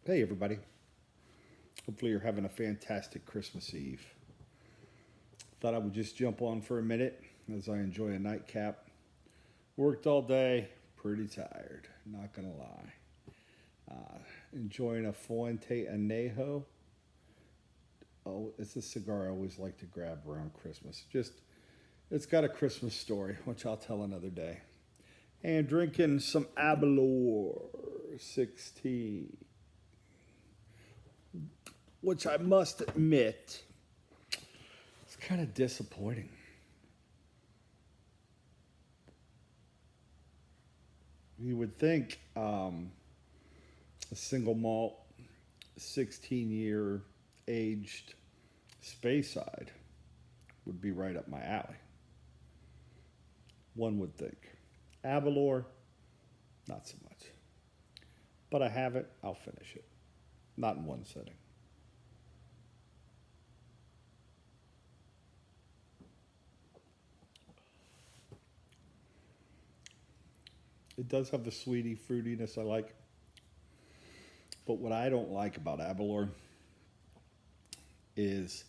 Hey, everybody. Hopefully, you're having a fantastic Christmas Eve. Thought I would just jump on for a minute as I enjoy a nightcap. Worked all day, pretty tired, not gonna lie. Enjoying a Fuente Anejo. Oh, it's a cigar I always like to grab around Christmas. It's got a Christmas story, which I'll tell another day. And drinking some Abalor 16, which I must admit, it's kind of disappointing. You would think a single malt, 16-year aged Speyside would be right up my alley. One would think. Abalor, not so much. But I have it, I'll finish it. Not in one sitting. It does have the sweetie fruitiness I like. But what I don't like about Abalor is,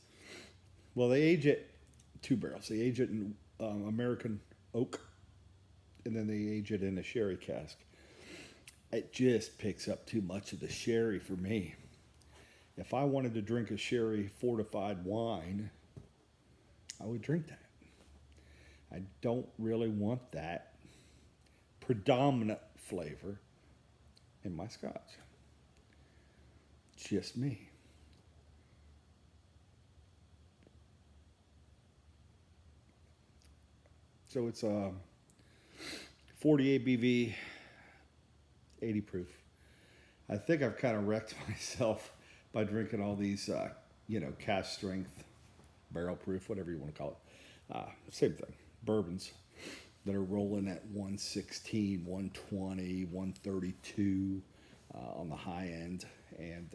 well, they age it two barrels. They age it in American oak, and then they age it in a sherry cask. It just picks up too much of the sherry for me. If I wanted to drink a sherry fortified wine, I would drink that. I don't really want that predominant flavor in my scotch. Just me. So it's a 40 ABV, 80 proof. I think I've kind of wrecked myself by drinking all these, cask strength, barrel proof, whatever you want to call it. Same thing, bourbons that are rolling at 116, 120, 132 on the high end, and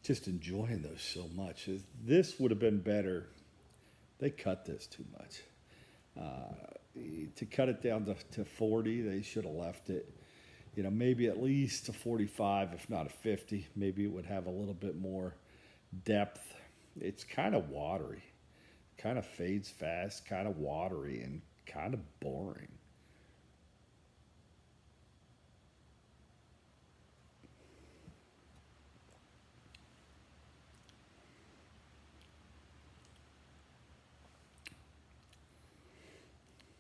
just enjoying those so much. This would have been better. They cut this too much. To cut it down to 40, they should have left it, maybe at least a 45, if not a 50. Maybe it would have a little bit more depth. It's kind of watery, kind of fades fast, kind of watery, and kind of boring.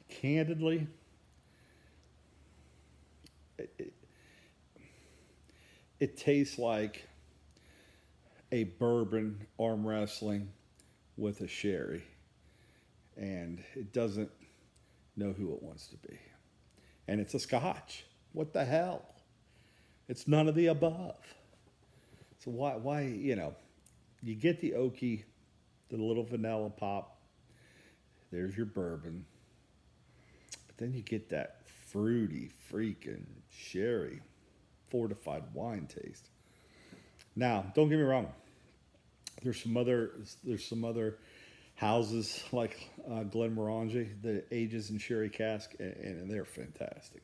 Candidly, it, it tastes like a bourbon arm wrestling with a sherry, and it doesn't know who it wants to be. And it's a scotch. What the hell? It's none of the above. So why, you get the oaky, the little vanilla pop, there's your bourbon, but then you get that fruity freaking sherry fortified wine taste. Now, don't get me wrong. There's some other houses like Glenmorangie that ages in sherry cask, and they're fantastic.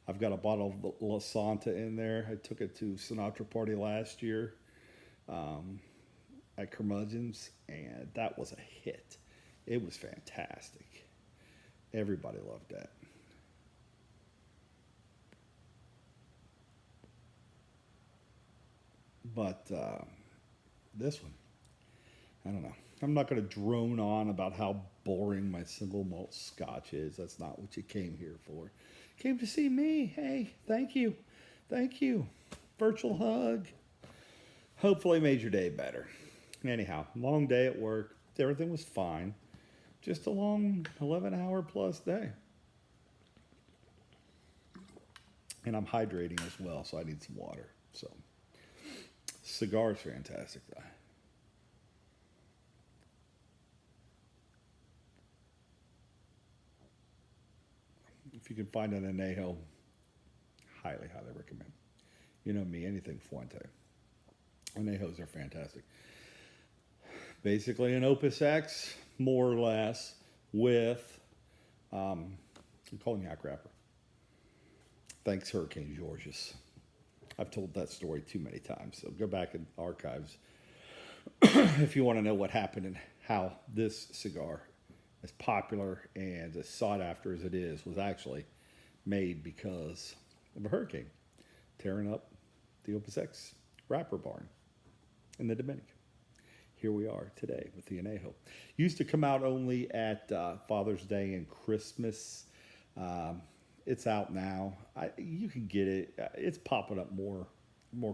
I've got a bottle of La Santa in there. I took it to Sinatra party last year at Curmudgeon's, and that was a hit. It was fantastic. Everybody loved that. But this one, I don't know. I'm not going to drone on about how boring my single malt scotch is. That's not what you came here for. Came to see me. Hey, thank you. Thank you. Virtual hug. Hopefully made your day better. Anyhow, long day at work. Everything was fine. Just a long 11-hour plus day. And I'm hydrating as well, so I need some water. So, cigar's fantastic, though. If you can find an anejo, highly, highly recommend. You know me, anything Fuente. Anejos are fantastic. Basically an Opus X, more or less, with a cognac wrapper. Thanks, Hurricane Georges. I've told that story too many times, so go back in archives if you want to know what happened and how this cigar, as popular and as sought after as it is, was actually made because of a hurricane tearing up the Opus X wrapper barn in the Dominican. Here we are today with the Añejo. Used to come out only at Father's Day and Christmas. It's out now. You can get it. It's popping up more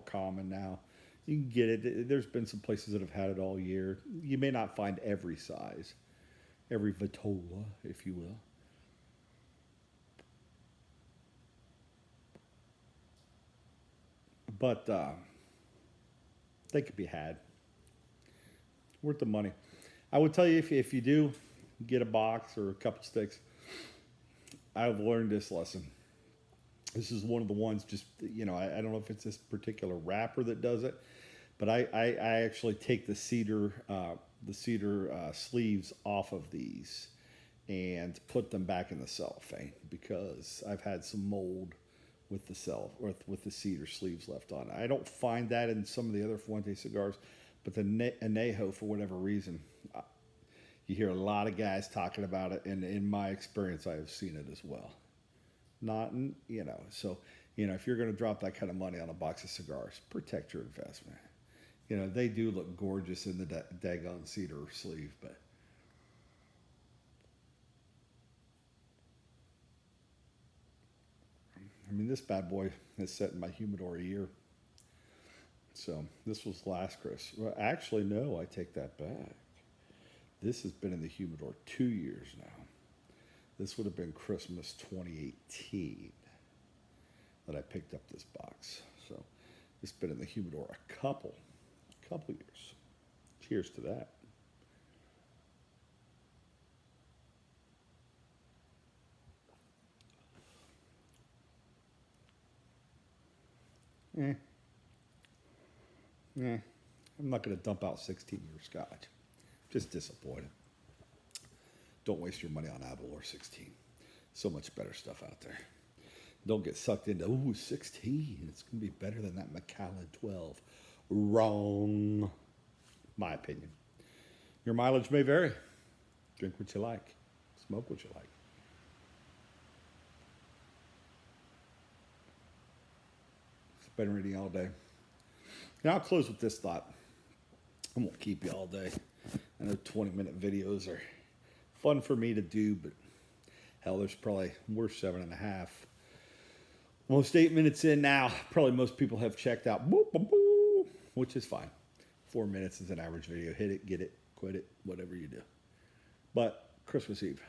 common now. You can get it. There's been some places that have had it all year. You may not find every size, every vitola, if you will. But they could be had. Worth the money. I would tell you if you do get a box or a couple sticks, I've learned this lesson. This is one of the ones just, I don't know if it's this particular wrapper that does it, but I actually take the cedar sleeves off of these and put them back in the cellophane because I've had some mold with the cedar sleeves left on. I don't find that in some of the other Fuente cigars, but the Añejo, for whatever reason, you hear a lot of guys talking about it, and in my experience, I have seen it as well. So if you're going to drop that kind of money on a box of cigars, protect your investment. They do look gorgeous in the daggone cedar sleeve, but this bad boy has sat in my humidor a year. So this was last Christmas. Well, actually, no, I take that back. This has been in the humidor 2 years now. This would have been Christmas 2018 that I picked up this box. So it's been in the humidor a couple years. Cheers to that. I'm not going to dump out 16-year scotch. Just disappointed. Don't waste your money on Avalor 16. So much better stuff out there. Don't get sucked into, 16. It's going to be better than that Macallan 12. Wrong. My opinion. Your mileage may vary. Drink what you like. Smoke what you like. It's been reading all day. Now I'll close with this thought. I won't keep you all day. I know 20-minute videos are fun for me to do, but hell, we're 7.5. Almost 8 minutes in now. Probably most people have checked out, which is fine. 4 minutes is an average video. Hit it, get it, quit it, whatever you do. But Christmas Eve.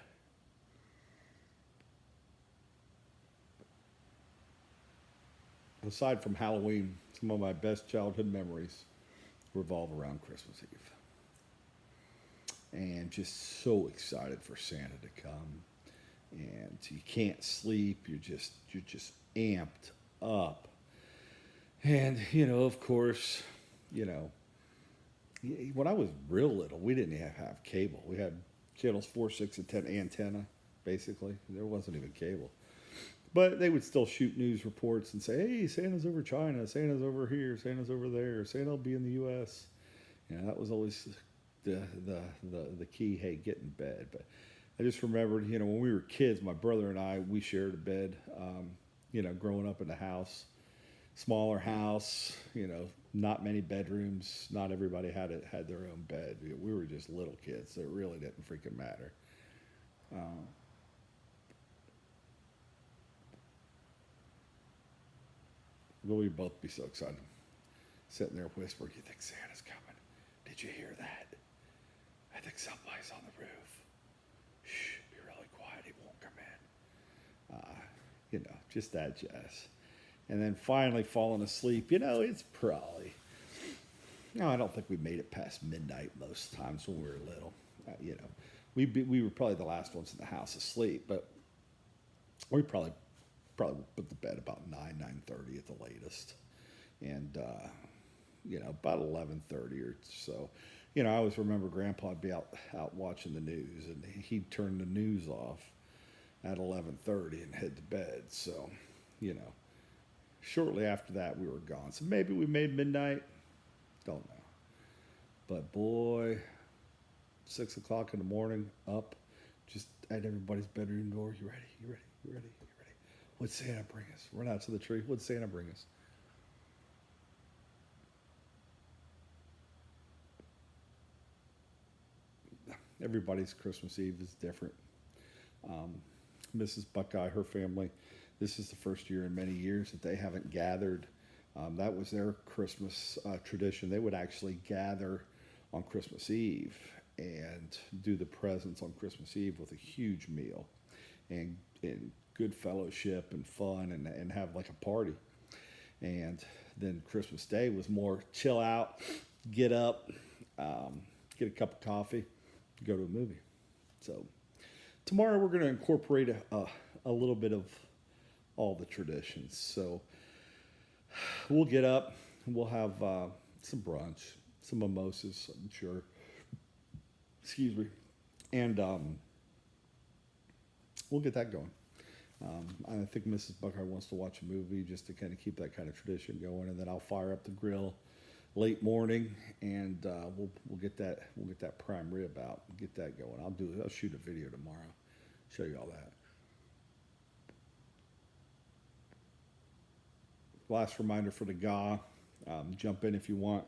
Aside from Halloween, some of my best childhood memories revolve around Christmas Eve. And just so excited for Santa to come. And you can't sleep. You're just amped up. And, of course, when I was real little, we didn't have cable. We had channels 4, 6, and 10 antenna, basically. There wasn't even cable. But they would still shoot news reports and say, hey, Santa's over China, Santa's over here, Santa's over there, Santa will be in the U.S. That was always the key, hey, get in bed. But I just remembered, when we were kids, my brother and I, we shared a bed, growing up in the house. Smaller house, not many bedrooms. Not everybody had their own bed. We were just little kids, so it really didn't freaking matter. We'd both be so excited. Sitting there whispering, you think Santa's coming? Did you hear that? I think somebody's on the roof. Shh, be really quiet, he won't come in. Just that jazz. And then finally falling asleep. It's probably, I don't think we made it past midnight most times when we were little. We were probably the last ones in the house asleep, but we probably put to bed about 9:30 at the latest. And, about 11:30 or so. I always remember Grandpa would be out watching the news, and he'd turn the news off at 11:30 and head to bed. So, shortly after that, we were gone. So maybe we made midnight. Don't know. But boy, 6 o'clock in the morning, up, just at everybody's bedroom door. You ready? You ready? You ready? You ready? What'd Santa bring us? Run out to the tree. What'd Santa bring us? Everybody's Christmas Eve is different. Um, Mrs. Buckeye, her family, this is the first year in many years that they haven't gathered. That was their Christmas tradition. They would actually gather on Christmas Eve and do the presents on Christmas Eve with a huge meal and good fellowship and fun and have like a party. And then Christmas Day was more chill out, get up, get a cup of coffee, go to a movie. So tomorrow we're going to incorporate a little bit of all the traditions. So we'll get up and we'll have some brunch, some mimosas, I'm sure. Excuse me. And we'll get that going. I think Mrs. Buckeye wants to watch a movie just to kind of keep that kind of tradition going, and then I'll fire up the grill late morning, and we'll get that prime rib out, and get that going. I'll shoot a video tomorrow, show you all that. Last reminder for the GA, jump in if you want.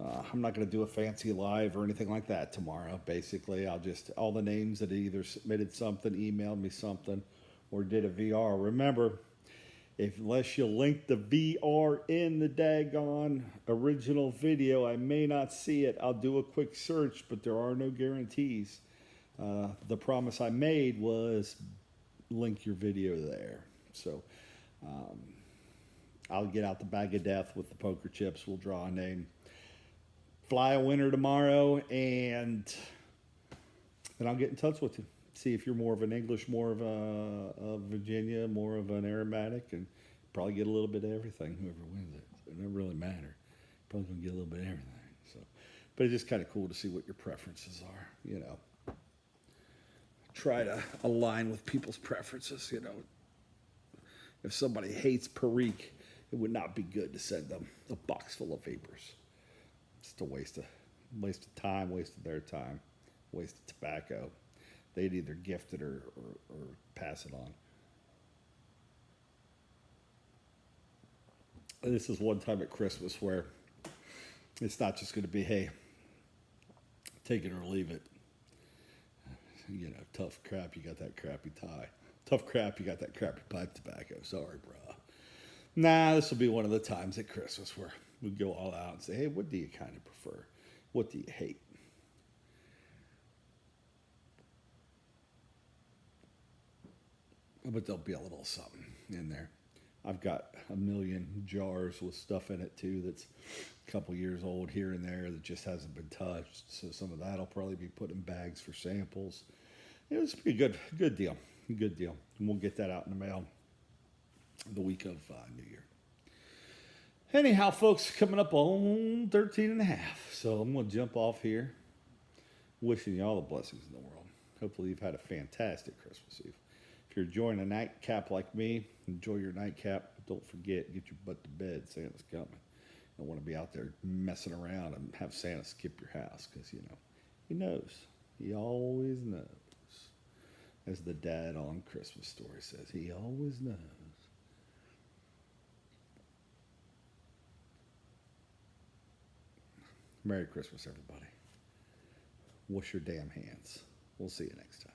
I'm not going to do a fancy live or anything like that tomorrow. Basically, all the names that either submitted something, emailed me something, or did a VR. Remember, unless you link the VR in the daggone original video, I may not see it. I'll do a quick search, but there are no guarantees. The promise I made was link your video there. So I'll get out the bag of death with the poker chips. We'll draw a name. Fly a winner tomorrow, and then I'll get in touch with you. See if you're more of an English, more of a Virginia, more of an aromatic, and probably get a little bit of everything, whoever wins it. So it doesn't really matter. Probably going to get a little bit of everything. So, but it's just kind of cool to see what your preferences are, you know. Try to align with people's preferences, you know. If somebody hates Perique, it would not be good to send them a box full of vapors. It's a waste of time, waste of their time, waste of tobacco. They'd either gift it or pass it on. And this is one time at Christmas where it's not just going to be, hey, take it or leave it. You know, tough crap, you got that crappy tie. Tough crap, you got that crappy pipe tobacco. Sorry, brah. Nah, this will be one of the times at Christmas where we go all out and say, hey, what do you kind of prefer? What do you hate? But there'll be a little something in there. I've got a million jars with stuff in it too that's a couple years old here and there that just hasn't been touched. So some of that'll probably be put in bags for samples. It's be a good deal. Good deal. And we'll get that out in the mail the week of New Year. Anyhow, folks, coming up on 13 and a half. So I'm going to jump off here. Wishing you all the blessings in the world. Hopefully you've had a fantastic Christmas Eve. If you're enjoying a nightcap like me, enjoy your nightcap. But don't forget, get your butt to bed. Santa's coming. Don't want to be out there messing around and have Santa skip your house because, you know, he knows. He always knows. As the dad on Christmas Story says, he always knows. Merry Christmas, everybody. Wash your damn hands. We'll see you next time.